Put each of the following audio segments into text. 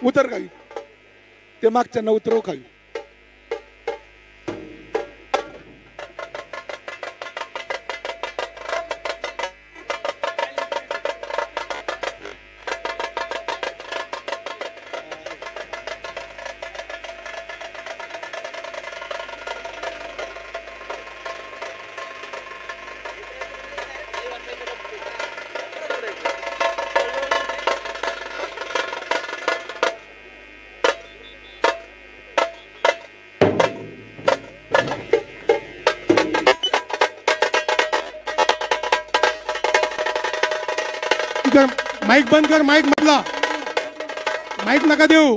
उतर खाली, ते मागच्यांना उतरव खाली. माईक बंद कर, माईक मधला माईक नका देऊ.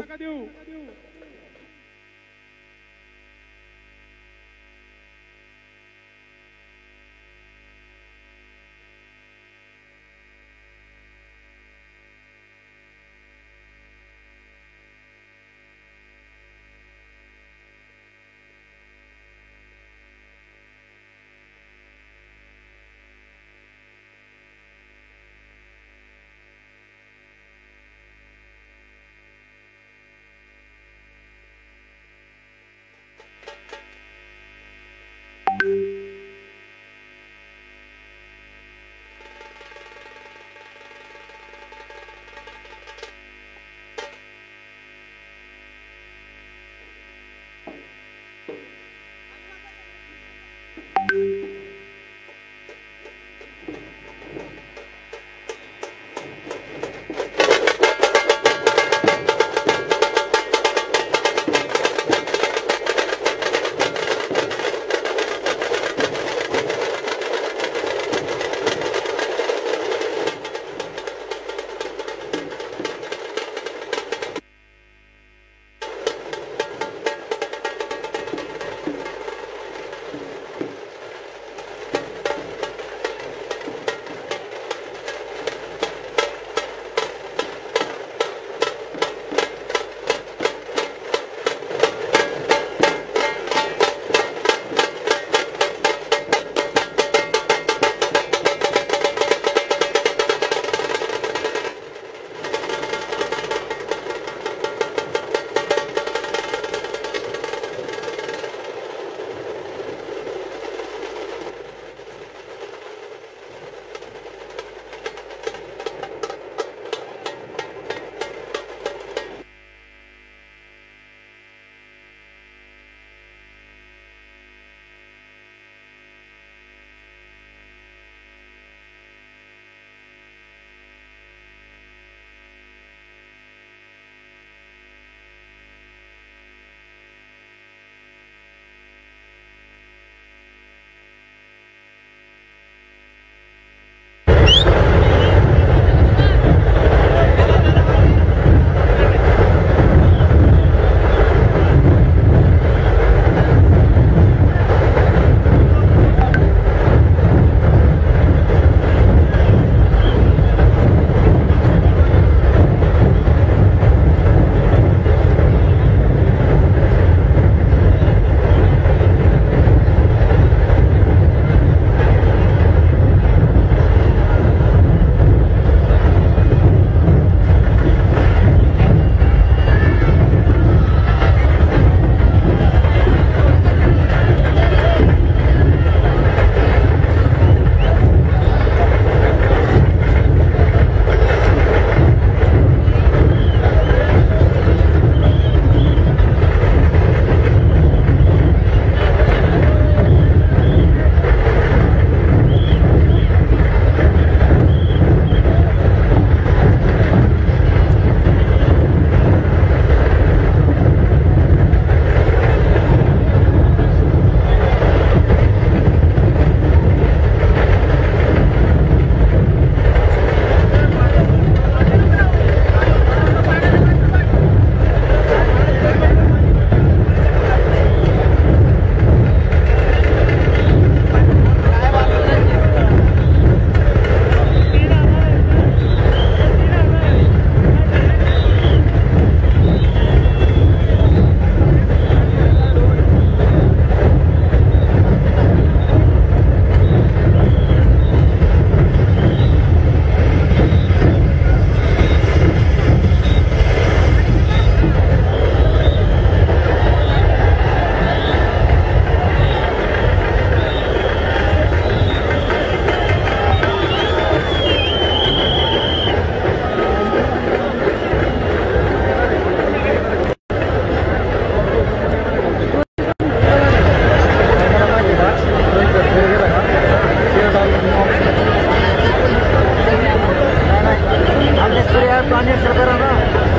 यार पाणी करा ना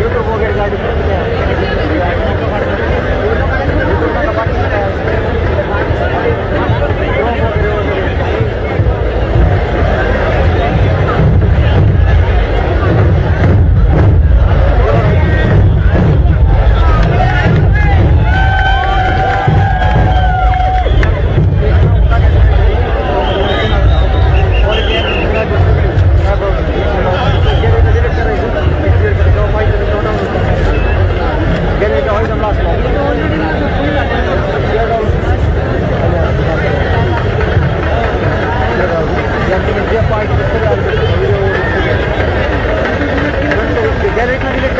यूट्यूब वगैरे गाडी एक मिनिट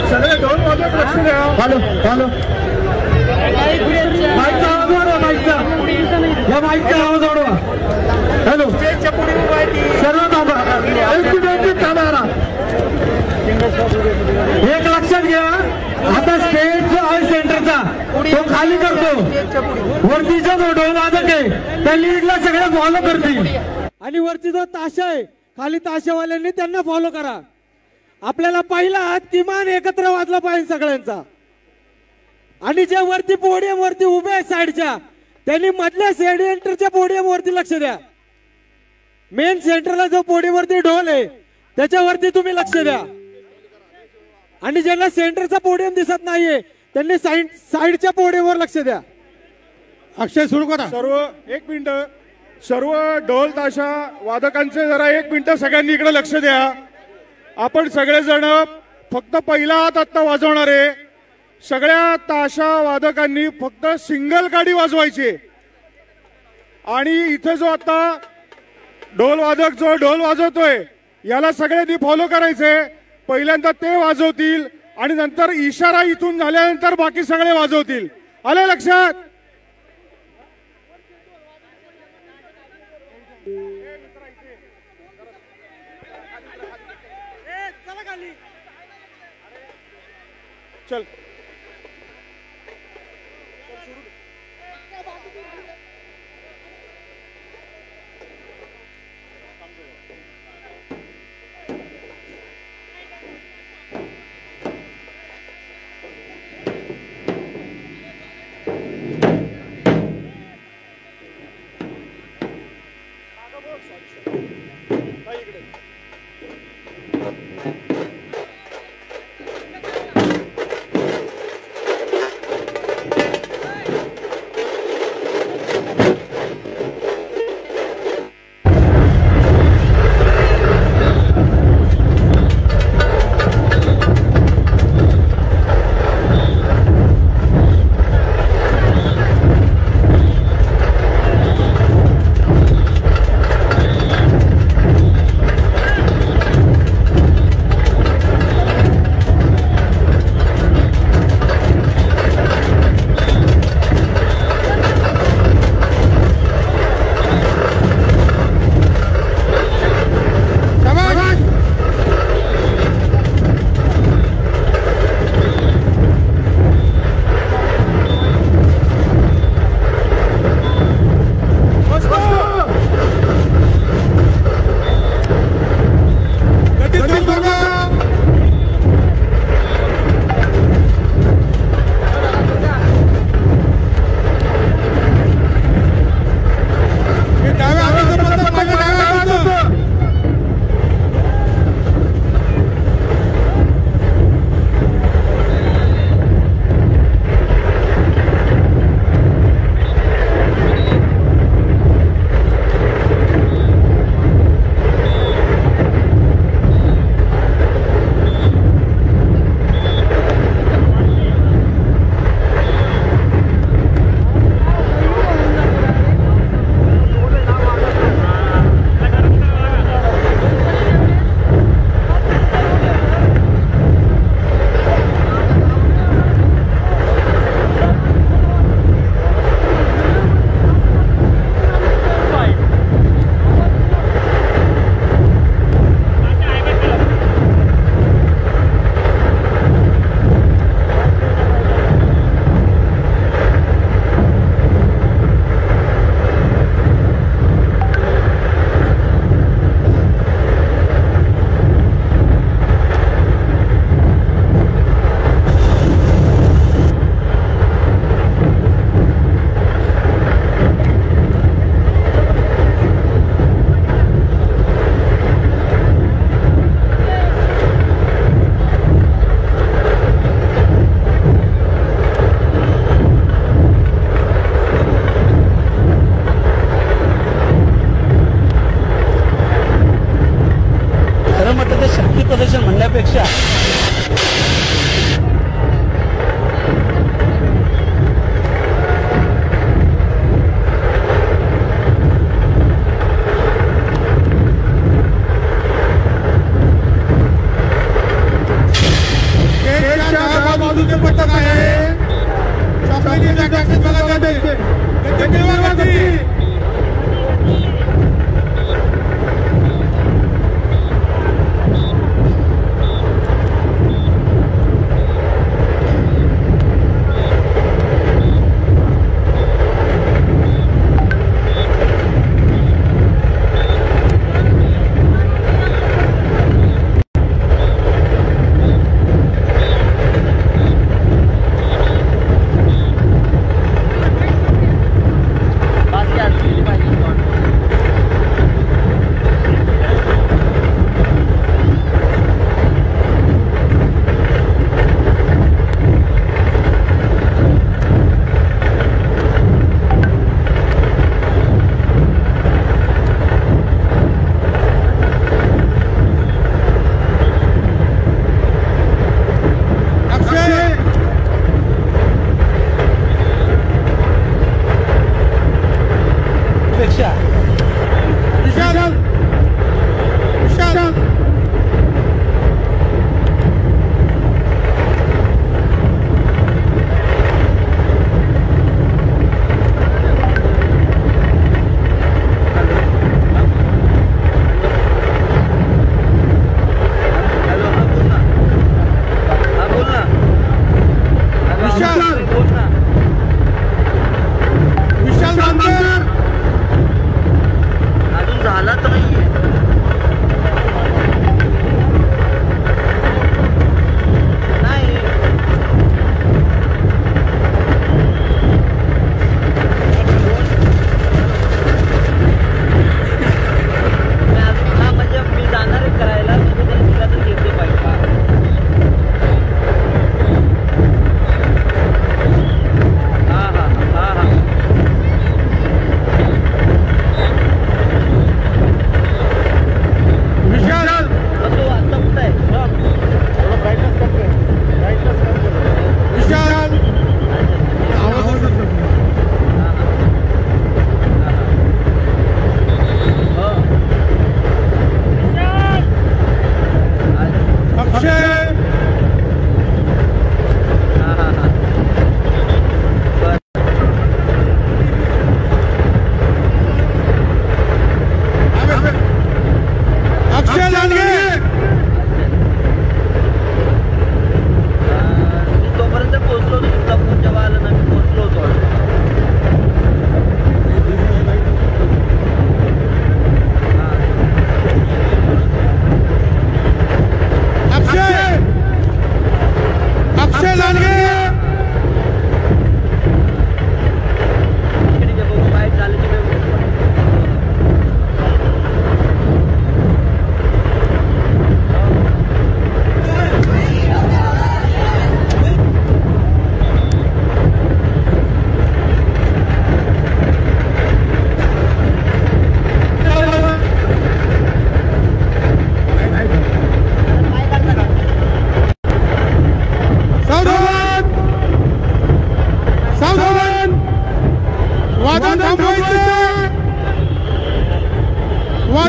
सगळे दोन वाजत लक्ष द्या. हॅलो हॅलो माईकचा आवाज वाढवा. माईकचा या माईकचा आवाज वाढवा. हॅलो सर्व थांबा. एक लक्षात घ्या आता स्टेट ऑइल सेंटरचा तो खाली करतो। वरतीचा जो ढोल वादक आहे त्या लीडला सगळे फॉलो करतील आणि वरती जो ताशा आहे खाली ताशावाल्यांनी त्यांना फॉलो करा। आपल्याला पहिला हात किमान एकत्र वाजला पाहिजे सगळ्यांचा आणि जे वरती पोडियम वरती उभे आहेत साईडच्या त्यांनी मधल्या सेंटरच्या पोडियम वरती लक्ष द्या। मेन सेंटरला जो पोडियम वरती ढोल आहे त्याच्यावरती तुम्ही लक्ष द्या आणि ज्यांना सेंटरचा पोडियम दिसत नाहीये त्यांनी साईडच्या पोडियमवर लक्ष द्या। अक्षय सुरू करा। सर्व एक मिनिट, सर्व ढोल ताशा वादकांचे जरा एक मिनिट सगळ्यांनी इकडे लक्ष द्या। आपण सगळेजण फक्त पहिला हात आता वाजवणार आहे। सगळ्या ताशा वादकांनी फक्त सिंगल काडी वाजवायची आणि इथे जो आता ढोल वादक जो ढोल वाजवतोय याला सगळ्यांनी फॉलो करायचे। पहिल्यांदा ते वाजवतील आणि नंतर इशारा इथून झाल्यानंतर बाकी सगळे वाजवतील। आले लक्षात? चल म्हणण्यापेक्षा पटक आहे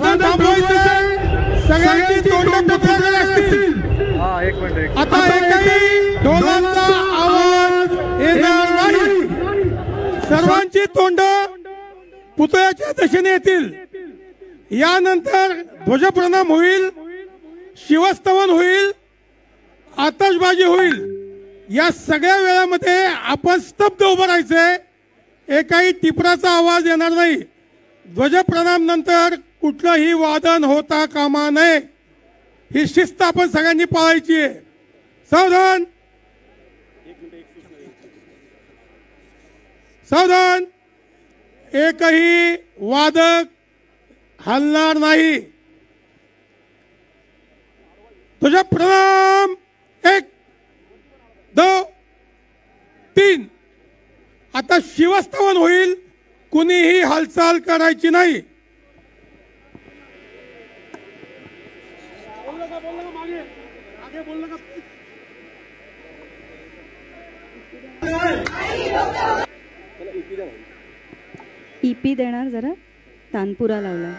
वादन थांबवायचे, सगळ्यांची तोंड पुतळ्याकडे असतील. आता एकही ढोलांचा आवाज येणार नाही. सर्वांची तोंड पुतळ्याच्या दिशेने येतील. यानंतर ध्वजप्रणाम होईल, शिवस्तवन होईल, आतषबाजी होईल. या सगळ्या वेळामध्ये आपण स्तब्ध उभं राहायचंय. एकही टिपराचा आवाज येणार नाही. ध्वजप्रणाम नंतर कुठलंही वादन होता कामा नये. ही शिस्त आपण सगळ्यांनी पाळायची आहे. सावधान, सावधान. एकही वादक हलणार नाही. तुझ्या प्रणाम. 1 2 3. आता शिवस्तवन होईल. कुणीही हालचाल करायची नाही. ईपी देणार जरा. तानपुरा लावला.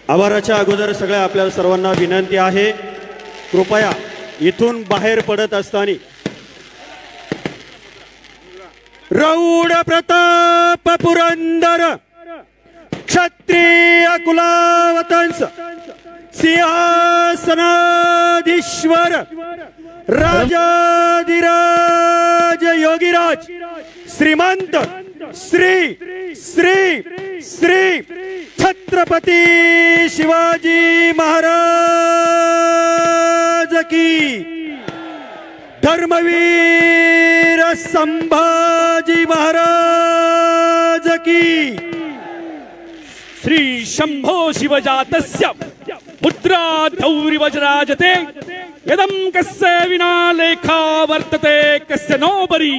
आभाराच्या अगोदर सगळ्या आपल्या सर्वांना विनंती आहे, कृपया इथून बाहेर पडत असताना रौड प्रताप पुरंदर क्षत्रिय कुलावतंस सिंहासनाधीश्वर राजाधिराज योगीराज श्रीमंत श्री श्री श्री छत्रपती शिवाजी महाराज की, धर्मवीर संभाजी महाराज की, श्री शंभो शिवजातस्य पुत्रा धौरी वज्राजते यदं कस्य विना लेखा वर्तते कस्य नो बरी,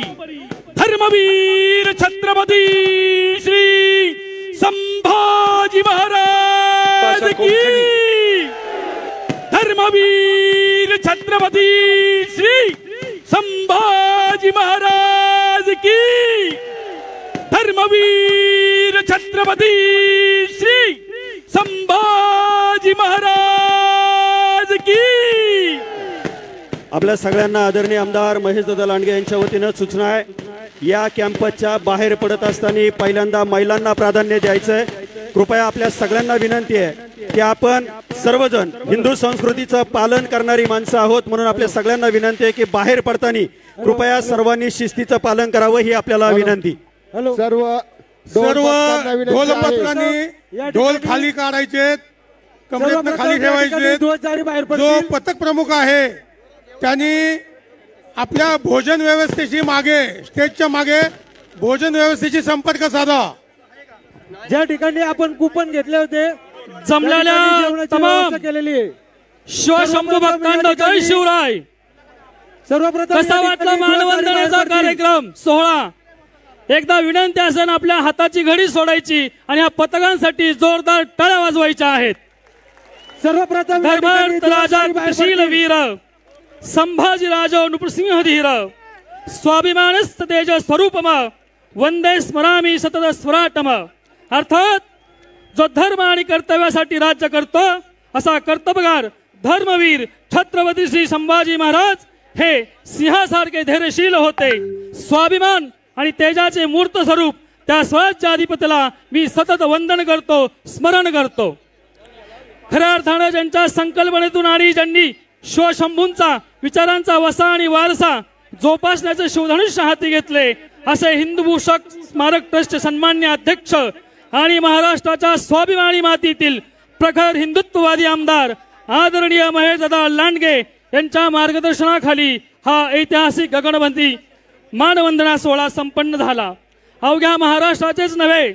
धर्मवीर छत्रपती श्री संभाजी महाराज की, धर्मवीर छत्रपती श्री संभाजी महाराज की, धर्मवीर छत्रपती श्री संभाजी महाराज की. आपल्या सगळ्यांना आदरणीय आमदार महेशदादा लांडगे यांच्या वतीनं सूचना आहे, या कॅम्पसच्या बाहेर पडत असताना पहिल्यांदा महिलांना प्राधान्य द्यायचंय. कृपया आपल्या सगळ्यांना विनंती आहे की आपण सर्वजण हिंदू संस्कृतीचं पालन करणारी माणसं आहोत, म्हणून आपल्या सगळ्यांना विनंती आहे की बाहेर पडताना कृपया सर्वांनी शिस्तीचं पालन करावं, ही आपल्याला विनंती. सर्व ढोलपत्रांनी ढोल खाली काढायचे, कमरेतनं खाली ठेवायचे. जो पथक प्रमुख आहे त्यांनी आपल्या भोजन व्यवस्थेशी मागे, स्टेजच्या मागे भोजन व्यवस्थेशी संपर्क साधा. ज्या ठिकाणी आपण कुपन घेतले होते जमलेल्या तमाम शिवशंभू भक्तांना जय शिवराय. सर्वप्रथम कसा वाटला मानवंदनेचा कार्यक्रम सोहळा. एकदा विनंती असेल आपल्या हाताची घडी सोडायची आणि या पथकांसाठी जोरदार टाळ्या वाजवायच्या आहेत. सर्वप्रथम धर्मार्थ राजा कृशील वीर संभाजीराजा नृसिंह धीर स्वाभिमानस्थ तेज स्वरूपम वंदे स्मरामी सतत स्वराटम. अर्थात जो धर्म आणि कर्तव्यासाठी राज्य करतो असा कर्तव्यगार धर्मवीर छत्रपती श्री संभाजी महाराज हे सिंहासारखे धैर्यशील होते. स्वाभिमान आणि तेजाचे मूर्त स्वरूप त्या स्वराज्याधिपतीला मी सतत वंदन करतो, स्मरण करतो. खऱ्या अर्थानं ज्यांच्या संकल्पनेतून आणि ज्यांनी शिवशंभूंचा विचारांचा वसा आणि वारसा जोपासण्याचे शिवधनुष्य हाती घेतले असे हिंदूभूषण स्मारक ट्रस्टचे सन्मान्य अध्यक्ष आणि महाराष्ट्राच्या स्वाभिमानी मातीतील प्रखर हिंदुत्ववादी आमदार आदरणीय महेशदादा लांडगे यांच्या मार्गदर्शनाखाली हा ऐतिहासिक गगनबंदी मानवंदना सोहळा संपन्न झाला। अवघ्या महाराष्ट्राचेच नव्हे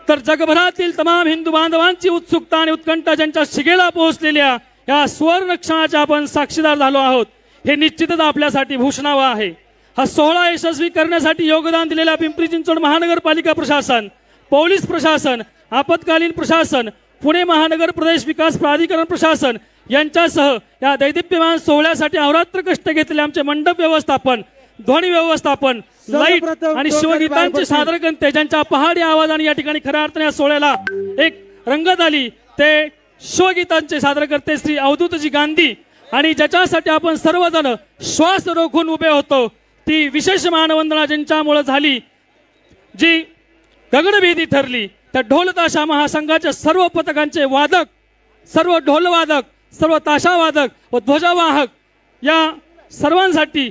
तर जगभरातील तमाम हिंदू बांधवांची उत्सुकता आणि उत्कंठा ज्यांच्या शिगेला पोहोचलेल्या या सुवर्ण क्षणाचे आपण साक्षीदार झालो आहोत हे निश्चितच आपल्यासाठी भूषणावं आहे। हा सोहळा यशस्वी करण्यासाठी योगदान दिलेल्या पिंपरी चिंचवड महानगरपालिका प्रशासन, पोलीस प्रशासन, आपत्कालीन प्रशासन, पुणे महानगर प्रदेश विकास प्राधिकरण प्रशासन यांच्यासह या दैदिप्यमान सोहळ्यासाठी अहोरात्र कष्ट घेतलेले आमचे मंडप व्यवस्थापन, ध्वनी व्यवस्थापन, लाईट आणि शिवगीतांचे सादरकर्ते ज्यांच्या पहाडी आवाजाने या ठिकाणी खऱ्या अर्थाने या सोहळ्याला एक रंगत आली ते शिवगीतांचे सादरकर्ते श्री अवधूतजी गांधी आणि ज्याच्यासाठी आपण सर्वजण श्वास रोखून उभे होतो ती विशेष मानवंदना ज्यांच्यामुळे झाली, जी गगनभेदी ठरली, त्या ढोल ताशा महासंघाच्या सर्व पथकांचे वादक, सर्व ढोलवादक, सर्व ताशावादक व ध्वजवाहक या सर्वांसाठी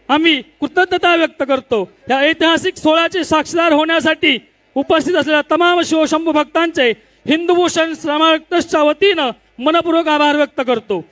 आम्ही कृतज्ञता व्यक्त करतो। या ऐतिहासिक सोहळ्याचे साक्षीदार होण्यासाठी उपस्थित असलेल्या तमाम शिवशंभू भक्तांचे हिंदूभूषण स्मारक ट्रस्टच्या वतीनं मनपूर्वक आभार व्यक्त करतो।